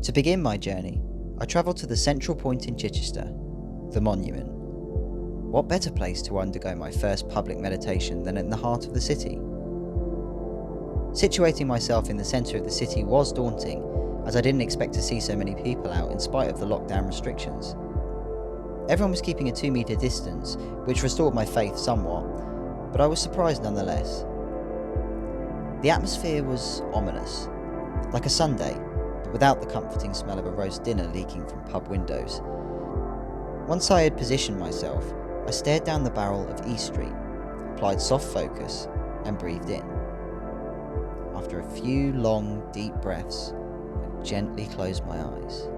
To begin my journey, I travelled to the central point in Chichester, the Monument. What better place to undergo my first public meditation than in the heart of the city? Situating myself in the centre of the city was daunting, as I didn't expect to see so many people out in spite of the lockdown restrictions. Everyone was keeping a 2-metre distance, which restored my faith somewhat, but I was surprised nonetheless. The atmosphere was ominous, like a Sunday, but without the comforting smell of a roast dinner leaking from pub windows. Once I had positioned myself, I stared down the barrel of E Street, applied soft focus, and breathed in. After a few long, deep breaths, I gently closed my eyes.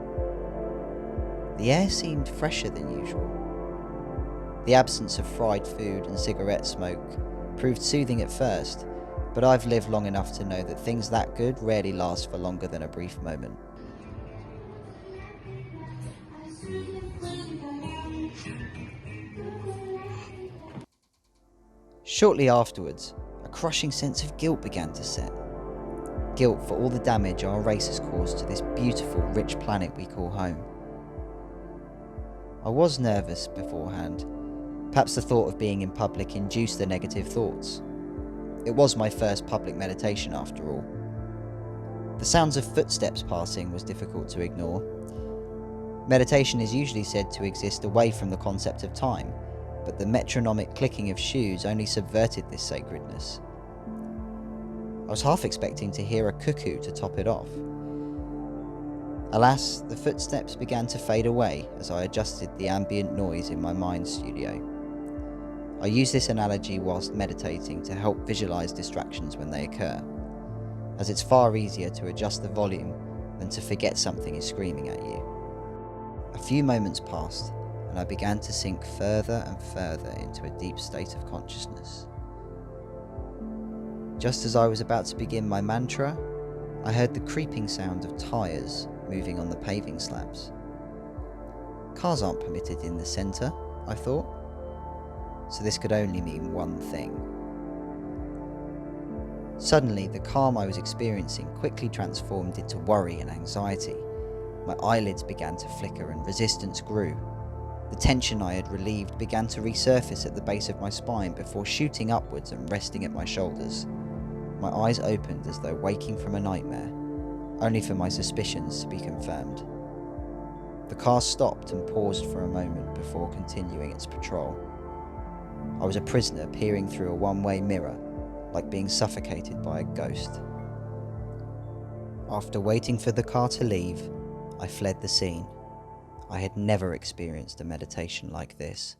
The air seemed fresher than usual. The absence of fried food and cigarette smoke proved soothing at first, but I've lived long enough to know that things that good rarely last for longer than a brief moment. Shortly afterwards, a crushing sense of guilt began to set. Guilt for all the damage our race has caused to this beautiful, rich planet we call home. I was nervous beforehand. Perhaps the thought of being in public induced the negative thoughts. It was my first public meditation after all. The sounds of footsteps passing was difficult to ignore. Meditation is usually said to exist away from the concept of time, but the metronomic clicking of shoes only subverted this sacredness. I was half expecting to hear a cuckoo to top it off. Alas, the footsteps began to fade away as I adjusted the ambient noise in my mind studio. I use this analogy whilst meditating to help visualize distractions when they occur, as it's far easier to adjust the volume than to forget something is screaming at you. A few moments passed, and I began to sink further and further into a deep state of consciousness. Just as I was about to begin my mantra, I heard the creeping sound of tyres moving on the paving slabs. Cars aren't permitted in the centre, I thought, so this could only mean one thing. Suddenly, the calm I was experiencing quickly transformed into worry and anxiety. My eyelids began to flicker and resistance grew. The tension I had relieved began to resurface at the base of my spine before shooting upwards and resting at my shoulders. My eyes opened as though waking from a nightmare, only for my suspicions to be confirmed. The car stopped and paused for a moment before continuing its patrol. I was a prisoner peering through a one-way mirror, like being suffocated by a ghost. After waiting for the car to leave, I fled the scene. I had never experienced a meditation like this.